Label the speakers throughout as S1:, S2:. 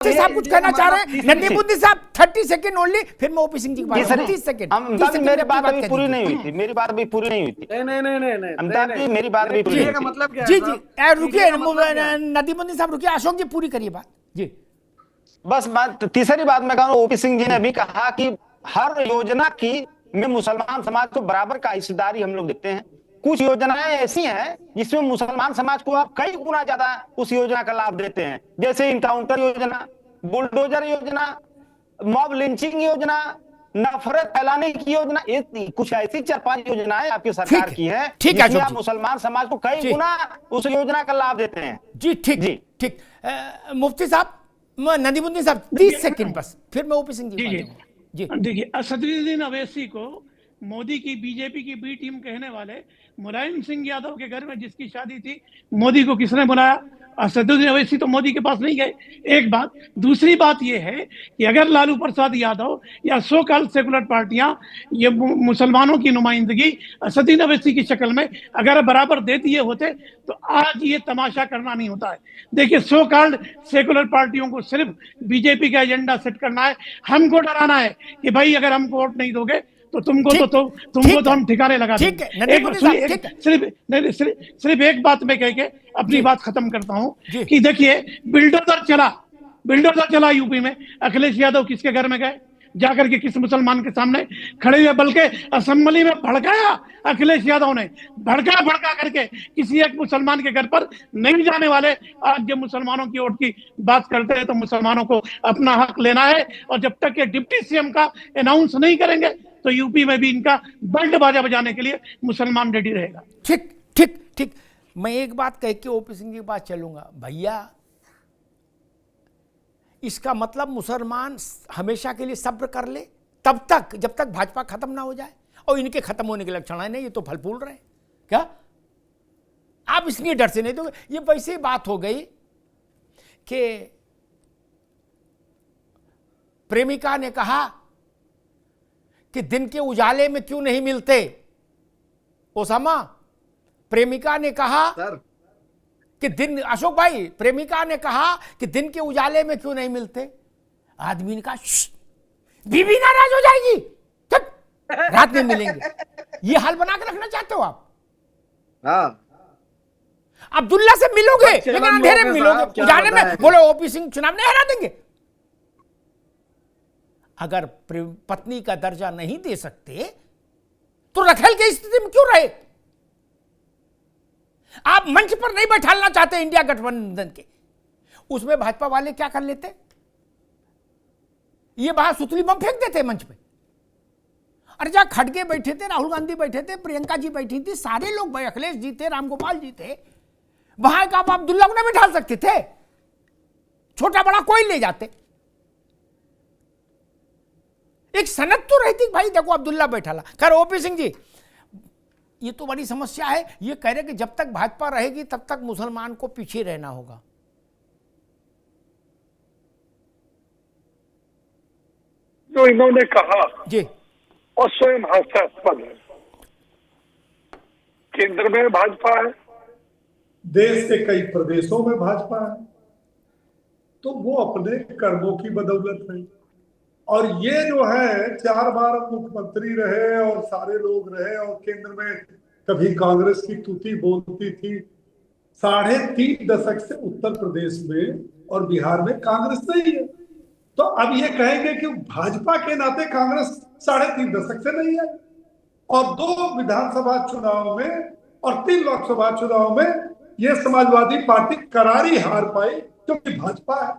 S1: साहब कुछ कहना चाह रहे हैं? नंदीमुद्दीन साहब 30 सेकंड ओनली, फिर मैं ओपी सिंह जी की बात 30 सेकंड।
S2: मेरी बात अभी पूरी नहीं हुई थी, मेरी बात अभी पूरी नहीं हुई थी। नहीं, मेरी बात अभी पूरी
S3: का मतलब क्या है?
S1: जी जी रुकिए, नंदीमुद्दीन साहब रुकिए, अशोक जी पूरी करिए बात जी।
S2: बस बात तीसरी बात मैं कहूँ, ओपी सिंह जी ने भी कहा कि हर योजना की में मुसलमान समाज को बराबर का हिस्सेदारी हम लोग देते हैं। कुछ योजनाएं ऐसी हैं जिसमें मुसलमान समाज को आप कई गुना ज्यादा उस योजना का लाभ देते हैं, जैसे इनकाउंटर योजना, बुलडोजर योजना, मॉब लिंचिंग योजना, नफरत फैलाने की योजना, कुछ ऐसी 4-5 योजनाएं आपकी सरकार की हैं जिसमें आप मुसलमान समाज को कई गुना उस योजना का लाभ देते हैं।
S1: जी ठीक जी ठीक। मुफ्ती साहब, नंदीमुद्दीन साहब 30 सेकंड बस, फिर मैं ओपी सिंह जी
S4: जी। देखिए, असदुद्दीन अवैसी को मोदी की बीजेपी की बी टीम कहने वाले मुलायम सिंह यादव के घर में जिसकी शादी थी, मोदी को किसने बुलाया? असदुद्दीन अवैसी तो मोदी के पास नहीं गए, एक बात। दूसरी बात यह है कि अगर लालू प्रसाद यादव या सो कॉल्ड सेकुलर पार्टियां ये मुसलमानों की नुमाइंदगी असदुद्दीन अवैसी की शक्ल में अगर बराबर दे दिए होते तो आज ये तमाशा करना नहीं होता है। देखिए, सो कॉल्ड सेकुलर पार्टियों को सिर्फ बीजेपी का एजेंडा सेट करना है, हमको डराना है कि भाई अगर हमको वोट नहीं दोगे तो तुमको तो हम ठिकाने लगा देंगे। सिर्फ एक बात मैं कह के अपनी बात खत्म करता हूं कि देखिए, बिल्डोजर चला यूपी में। अखिलेश यादव किसके घर में गए? जाकर के किस मुसलमान के सामने खड़े हुए? बल्कि असेंबली में भड़काया अखिलेश यादव ने, भड़का करके किसी एक मुसलमान के घर पर नहीं जाने वाले। आज जब मुसलमानों की वोट की बात करते हैं तो मुसलमानों को अपना हक लेना है, और जब तक ये डिप्टी सीएम का अनाउंस नहीं करेंगे तो यूपी में भी इनका बैंड बाजा बजाने के लिए मुसलमान रेडी रहेगा।
S1: ठीक ठीक ठीक। मैं एक बात कह के ओपी सिंह जी के पास चलूंगा। भैया, इसका मतलब मुसलमान हमेशा के लिए सब्र कर ले तब तक जब तक भाजपा खत्म ना हो जाए, और इनके खत्म होने के लक्षण है नहीं, ये तो फल फूल रहे हैं क्या? आप इसलिए डर से नहीं दोगे। ये वैसे ही बात हो गई कि प्रेमिका ने कहा कि दिन के उजाले में क्यों नहीं मिलते। ओसामा, प्रेमिका ने कहा कि अशोक भाई, प्रेमिका ने कहा कि दिन के उजाले में क्यों नहीं मिलते। आदमी ने कहा बीवी नाराज हो जाएगी, तब रात में मिलेंगे। ये हाल बना के रखना चाहते हो आप? हाँ, अब्दुल्ला से मिलोगे लेकिन अंधेरे में मिलोगे, उजाले में बोलो ओपी सिंह चुनाव नहीं हरा देंगे। अगर पत्नी का दर्जा नहीं दे सकते तो रखेल की स्थिति में क्यों रहे? आप मंच पर नहीं बैठाना चाहते इंडिया गठबंधन के, उसमें भाजपा वाले क्या कर लेते? ये बाहर सुतली बम फेंक देते मंच पे। अरे जहां खड़गे बैठे थे, राहुल गांधी बैठे थे, प्रियंका जी बैठी थी, सारे लोग, अखिलेश जी थे, रामगोपाल जी थे, वहां का आप अब्दुल्ला को नहीं बिठा सकते थे? छोटा बड़ा कोई ले जाते। एक सनद तो रहती भाई, देखो अब्दुल्ला बैठा ला। खैर ओपी सिंह जी, ये तो बड़ी समस्या है। ये कह रहे कि जब तक भाजपा रहेगी तब तक मुसलमान को पीछे रहना होगा।
S5: जो इन्होंने कहा
S1: जी,
S5: और स्वयं हास्यास्पद है। केंद्र में भाजपा है,
S6: देश के कई प्रदेशों में भाजपा है, तो वो अपने कर्मों की बदौलत है। और ये जो है 4 बार मुख्यमंत्री रहे और सारे लोग रहे, और केंद्र में कभी कांग्रेस की तूती बोलती थी। 3.5 दशक से उत्तर प्रदेश में और बिहार में कांग्रेस नहीं है, तो अब ये कहेंगे कि भाजपा के नाते कांग्रेस 3.5 दशक से नहीं है। और 2 विधानसभा चुनाव में और 3 लोकसभा चुनाव में ये समाजवादी पार्टी करारी हार पाई क्योंकि भाजपा है।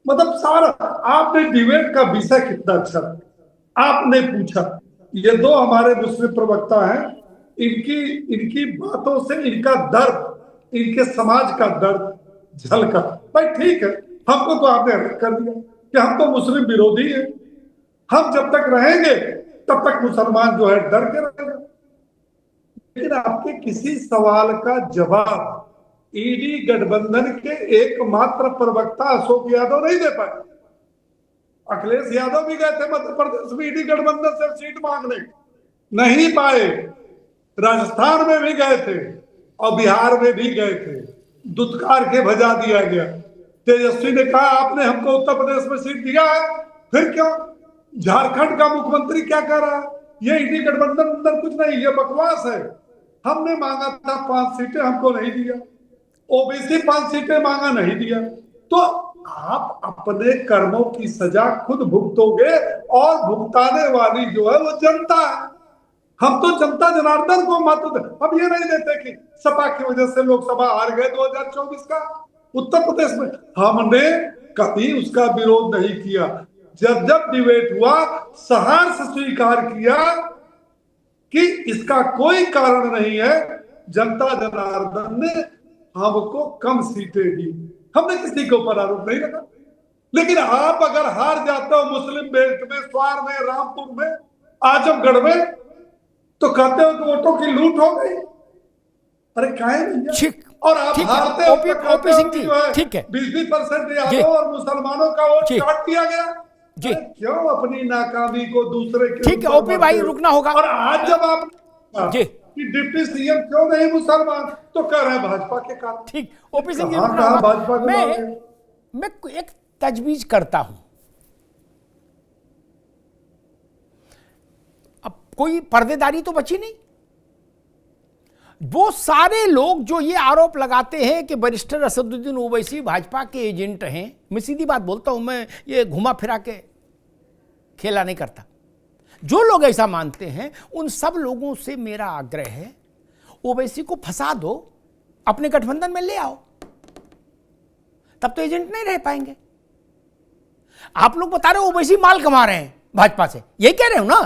S6: मतलब सारा आपने डिबेट का विषय कितना अच्छा आपने पूछा। ये 2 हमारे मुस्लिम प्रवक्ता हैं, इनकी बातों से इनका दर्द, इनके समाज का दर्द झलका। भाई ठीक है, हमको तो आपने अलग कर दिया कि हम तो मुस्लिम विरोधी हैं, हम जब तक रहेंगे तब तक मुसलमान जो है डर के रहेंगे। लेकिन आपके किसी सवाल का जवाब ईडी गठबंधन के एकमात्र प्रवक्ता अशोक यादव नहीं दे पाए। अखिलेश यादव भी गए थे मध्य प्रदेश में ईडी गठबंधन से सीट मांगने, नहीं पाए। राजस्थान में भी गए थे और बिहार में भी गए थे, दुत्कार के भजा दिया गया। तेजस्वी ने कहा आपने हमको उत्तर प्रदेश में सीट दिया है, फिर क्यों? झारखंड का मुख्यमंत्री क्या कह रहा है? ये इंडी गठबंधन अंदर कुछ नहीं, ये बकवास है। हमने मांगा था 5 सीटें, हमको नहीं दिया। ओबीसी 5 सीटें मांगा, नहीं दिया। तो आप अपने कर्मों की सजा खुद भुगतोगे, और भुगताने वाली जो है वो जनता है। हम तो जनता जनार्दन को मत दे। अब ये नहीं देते कि सपा की वजह से लोकसभा हार गए 2024 का उत्तर प्रदेश में। हमने कभी उसका विरोध नहीं किया। जब जब डिबेट हुआ, सहर्ष स्वीकार किया कि इसका कोई कारण नहीं है, जनता जनार्दन ने हमको कम सीटें दी। हमने किसी के ऊपर आरोप नहीं लगा। लेकिन आप अगर हार जाते हो मुस्लिम बेल्ट में, स्वार में, रामपुर में, आजमगढ़ में, तो कहते हो कि वोटों की लूट हो गई। अरे काहे नहीं है? और आप हारते हो
S1: ओपी सिंह जी, ठीक है,
S6: 20% यादव और मुसलमानों का वोट काट दिया गया जी। क्यों अपनी नाकामी को दूसरे के?
S1: ठीक है ओपी भाई, रुकना होगा।
S6: और आज जब आप
S1: जी
S6: कि डिप्टी सीएम क्यों नहीं मुसलमान, तो कह रहे हैं भाजपा के कारण।
S1: ठीक, ओपी सिंह जी
S6: भाजपा
S1: मैं एक तजवीज करता हूं। अब कोई पर्देदारी तो बची नहीं। वो सारे लोग जो ये आरोप लगाते हैं कि बैरिस्टर असदुद्दीन ओवैसी भाजपा के एजेंट हैं, मैं सीधी बात बोलता हूं, मैं ये घुमा फिरा के खेला नहीं करता। जो लोग ऐसा मानते हैं उन सब लोगों से मेरा आग्रह है, ओवैसी को फंसा दो, अपने गठबंधन में ले आओ, तब तो एजेंट नहीं रह पाएंगे। आप लोग बता रहे हो ओवैसी माल कमा रहे हैं भाजपा से, यही कह रहे हो ना?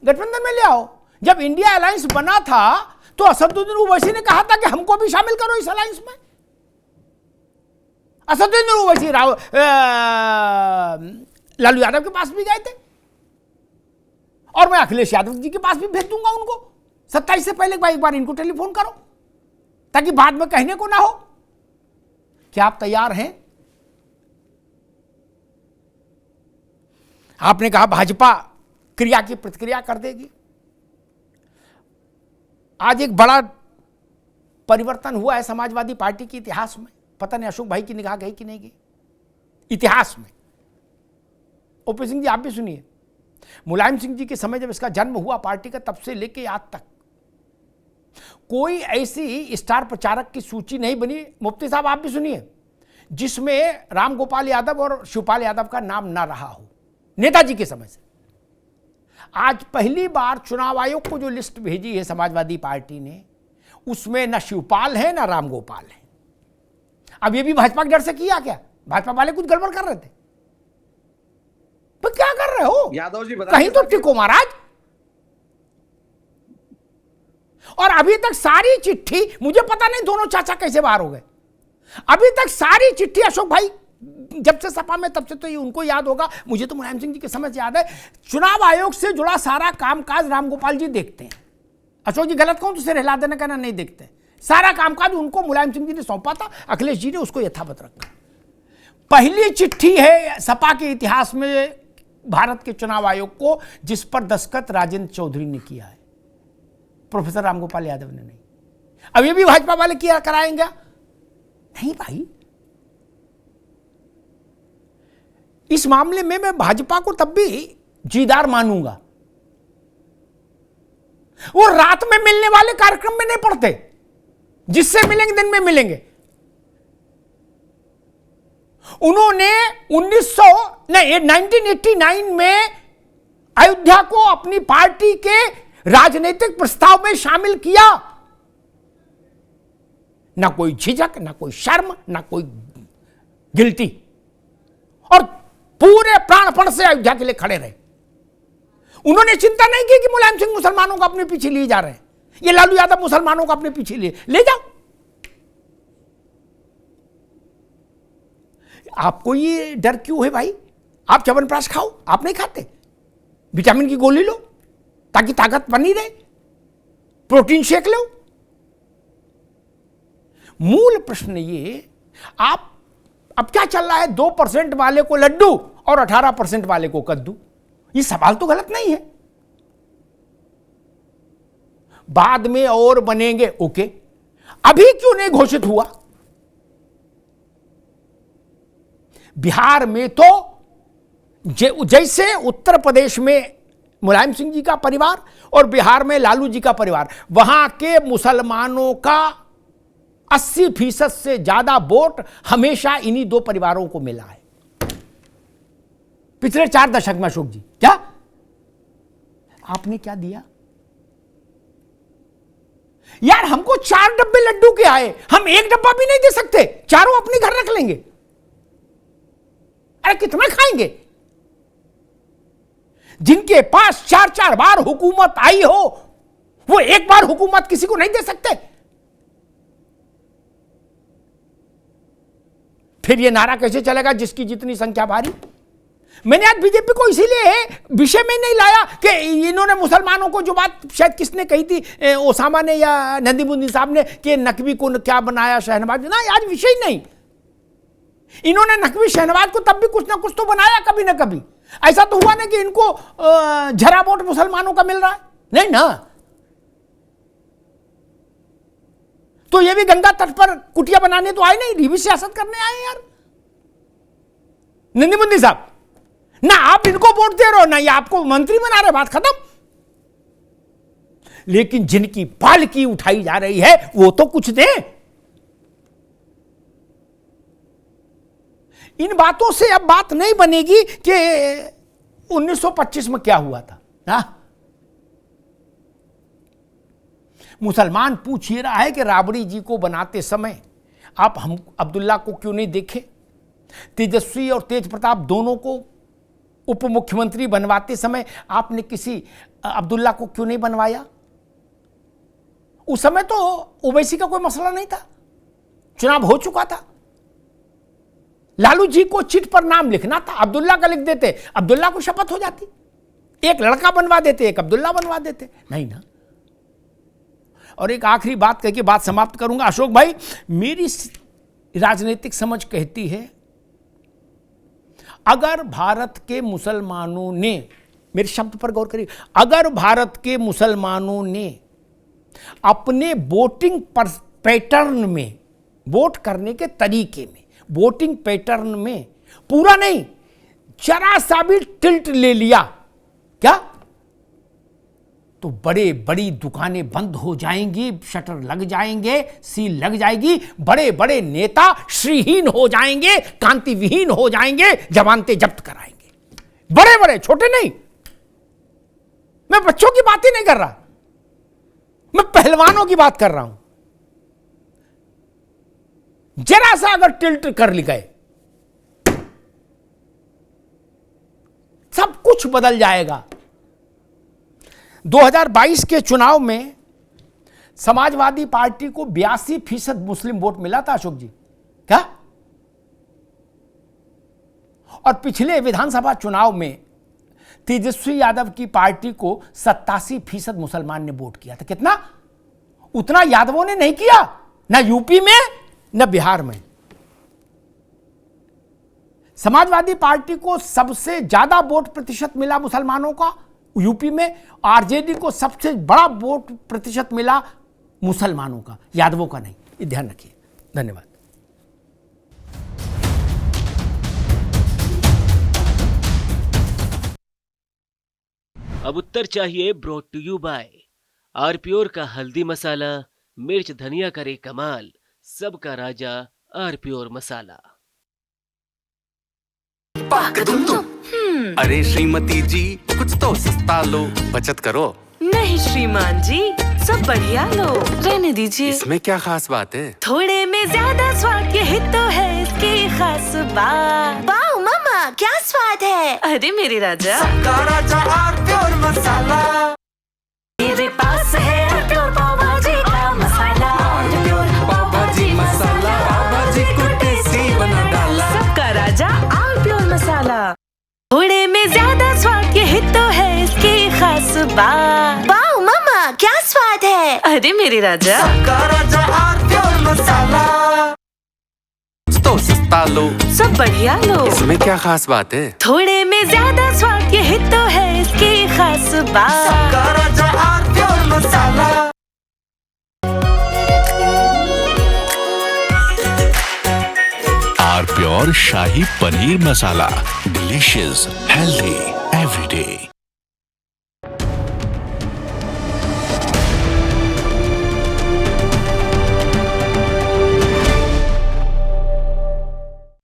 S1: गठबंधन में ले आओ। जब इंडिया अलायंस बना था तो असदुद्दीन ओवैसी ने कहा था कि हमको भी शामिल करो इस अलायंस में। असदुद्दीन ओवैसी लालू यादव के पास भी गए थे, और मैं अखिलेश यादव जी के पास भी भेज दूंगा उनको। 27 से पहले एक बार इनको टेलीफोन करो, ताकि बाद में कहने को ना हो। क्या आप तैयार हैं? आपने कहा भाजपा क्रिया की प्रतिक्रिया कर देगी। आज एक बड़ा परिवर्तन हुआ है समाजवादी पार्टी के इतिहास में। पता नहीं अशोक भाई की निगाह गई कि नहीं गई इतिहास में। ओपी सिंह जी आप भी सुनिए। मुलायम सिंह जी के समय जब इसका जन्म हुआ पार्टी का, तब से लेके आज तक कोई ऐसी स्टार प्रचारक की सूची नहीं बनी, मुफ्ती साहब आप भी सुनिए, जिसमें रामगोपाल यादव और शिवपाल यादव का नाम ना रहा हो नेताजी के समय से। आज पहली बार चुनाव आयोग को जो लिस्ट भेजी है समाजवादी पार्टी ने, उसमें ना शिवपाल है ना रामगोपाल है। अब ये भी भाजपा के डर से किया क्या? भाजपा वाले कुछ गड़बड़ कर रहे थे? तो क्या कर रहे हो
S3: यादव जी?
S1: कहीं तो टिको महाराज। और अभी तक सारी चिट्ठी, मुझे पता नहीं दोनों चाचा कैसे बाहर हो गए। अभी तक सारी चिट्ठी अशोक भाई जब से सपा में, तब से तो ये उनको याद होगा, मुझे तो मुलायम सिंह जी के समय से याद है, चुनाव आयोग से जुड़ा सारा कामकाज रामगोपाल जी देखते हैं। अशोक जी गलत कहूं तो सिर हिला देना, कहना नहीं देखते। सारा कामकाज उनको मुलायम सिंह जी ने सौंपा था, अखिलेश जी ने उसको यथावत रखा। पहली चिट्ठी है सपा के इतिहास में भारत के चुनाव आयोग को जिस पर दस्तखत राजेंद्र चौधरी ने किया है, प्रोफेसर रामगोपाल यादव ने नहीं। अब ये भी भाजपा वाले किया कराएंगे? नहीं भाई। इस मामले में मैं भाजपा को तब भी जीदार मानूंगा। वो रात में मिलने वाले कार्यक्रम में नहीं पड़ते, जिससे मिलेंगे दिन में मिलेंगे। उन्होंने 1989 में अयोध्या को अपनी पार्टी के राजनीतिक प्रस्ताव में शामिल किया। ना कोई झिझक, ना कोई शर्म, ना कोई गिल्टी, और पूरे प्राणपण से अयोध्या के लिए खड़े रहे। उन्होंने चिंता नहीं की कि मुलायम सिंह मुसलमानों को अपने पीछे लिए जा रहे हैं, ये लालू यादव मुसलमानों को अपने पीछे ले जाओ। आपको ये डर क्यों है भाई? आप च्यवनप्राश खाओ, आप नहीं खाते? विटामिन की गोली लो ताकि ताकत बनी रहे, प्रोटीन शेक लो। मूल प्रश्न ये, आप अब क्या चल रहा है, 2% वाले को लड्डू और 18% वाले को कद्दू। ये सवाल तो गलत नहीं है। बाद में और बनेंगे, ओके, अभी क्यों नहीं घोषित हुआ? बिहार में तो जैसे उत्तर प्रदेश में मुलायम सिंह जी का परिवार और बिहार में लालू जी का परिवार, वहां के मुसलमानों का 80% से ज्यादा वोट हमेशा इन्हीं दो परिवारों को मिला है पिछले 4 दशक में। अशोक जी, क्या आपने क्या दिया यार? हमको 4 डब्बे लड्डू के आए, हम 1 डब्बा भी नहीं दे सकते, चारों अपने घर रख लेंगे। अरे कितना खाएंगे? जिनके पास 4-4 बार हुकूमत आई हो, वो एक बार हुकूमत किसी को नहीं दे सकते। फिर ये नारा कैसे चलेगा, जिसकी जितनी संख्या भारी? मैंने आज बीजेपी को इसीलिए विषय में नहीं लाया कि इन्होंने मुसलमानों को, जो बात शायद किसने कही थी, ओसामा ने या नदीमुद्दीन साहब ने, कि नकवी को क्या बनाया शहनवाज, ना आज विषय नहीं। इन्होंने नकवी शहनवाज को तब भी कुछ ना कुछ तो बनाया कभी ना कभी। ऐसा तो हुआ ना कि इनको झरा वोट मुसलमानों का मिल रहा है, नहीं ना। तो ये भी गंगा तट पर कुटिया बनाने तो आए नहीं, भी सियासत करने आए यार। नदीमुद्दीन साहब, ना आप इनको वोट दे रहे हो, ना ये आपको मंत्री बना रहे, बात खत्म। लेकिन जिनकी पालकी उठाई जा रही है वो तो कुछ दे। इन बातों से अब बात नहीं बनेगी कि 1925 में क्या हुआ था ना। मुसलमान पूछ ही रहा है कि राबड़ी जी को बनाते समय आप हम अब्दुल्ला को क्यों नहीं देखे? तेजस्वी और तेज प्रताप दोनों को उप मुख्यमंत्री बनवाते समय आपने किसी अब्दुल्ला को क्यों नहीं बनवाया? उस समय तो ओवैसी का कोई मसला नहीं था, चुनाव हो चुका था। लालू जी को चिट पर नाम लिखना था, अब्दुल्ला का लिख देते, अब्दुल्ला को शपथ हो जाती। एक लड़का बनवा देते, एक अब्दुल्ला बनवा देते, नहीं ना। और एक आखिरी बात कह के बात समाप्त करूंगा। अशोक भाई, मेरी राजनीतिक समझ कहती है, अगर भारत के मुसलमानों ने, मेरे शब्द पर गौर करिए, अगर भारत के मुसलमानों ने अपने वोटिंग पैटर्न में, वोट करने के तरीके में, वोटिंग पैटर्न में पूरा नहीं, जरा सा भी टिल्ट ले लिया क्या, तो बड़े बड़ी दुकानें बंद हो जाएंगी, शटर लग जाएंगे, सील लग जाएगी, बड़े बड़े नेता श्रीहीन हो जाएंगे, कांति विहीन हो जाएंगे, जमानतें जब्त कराएंगे। बड़े बड़े, छोटे नहीं। मैं बच्चों की बात ही नहीं कर रहा, मैं पहलवानों की बात कर रहा हूं। जरा सा अगर टिल्ट कर ली गए, सब कुछ बदल जाएगा। 2022 के चुनाव में समाजवादी पार्टी को 82% मुस्लिम वोट मिला था अशोक जी, क्या? और पिछले विधानसभा चुनाव में तेजस्वी यादव की पार्टी को 87% मुसलमान ने वोट किया था। कितना? उतना यादवों ने नहीं किया, ना यूपी में न बिहार में। समाजवादी पार्टी को सबसे ज्यादा वोट प्रतिशत मिला मुसलमानों का यूपी में, आरजेडी को सबसे बड़ा वोट प्रतिशत मिला मुसलमानों का, यादवों का नहीं। ये ध्यान रखिए। धन्यवाद।
S3: अब उत्तर चाहिए ब्रॉट टू यू बाय आरपीओर का हल्दी मसाला, मिर्च धनिया करे कमाल, सबका राजा आरपीओर मसाला।
S7: अरे श्रीमती जी, कुछ तो सस्ता लो, बचत करो।
S8: नहीं श्रीमान जी, सब बढ़िया लो, रहने दीजिए।
S7: इसमें क्या खास बात है?
S8: थोड़े में ज्यादा स्वाद, यही तो है इसकी खास बात। वाओ मामा, क्या स्वाद है। अरे मेरे राजा,
S7: सबका राजा आरपीओर मसाला।
S8: मेरे पास है आरपीओर पाव भाजी का मसाला, आरपीओर पाव भाजी मसाला, पाव भाजी को टेस्टी बना डाला। सबका राजा आरपीओर मसाला, थोड़े में ज्यादा स्वाद, यही तो है इसकी खास बात। वाओ मामा, क्या स्वाद है। अरे मेरे राजा,
S7: सबका राजा आरपीओर मसाला। तो सस्ता लो,
S8: सब बढ़िया लो,
S7: इसमें क्या खास बात है?
S8: थोड़े में ज्यादा स्वाद, यही तो है इसकी खास बात।
S7: सबका राजा आरपीओर masala.
S9: R pure shahi paneer masala, delicious, healthy everyday.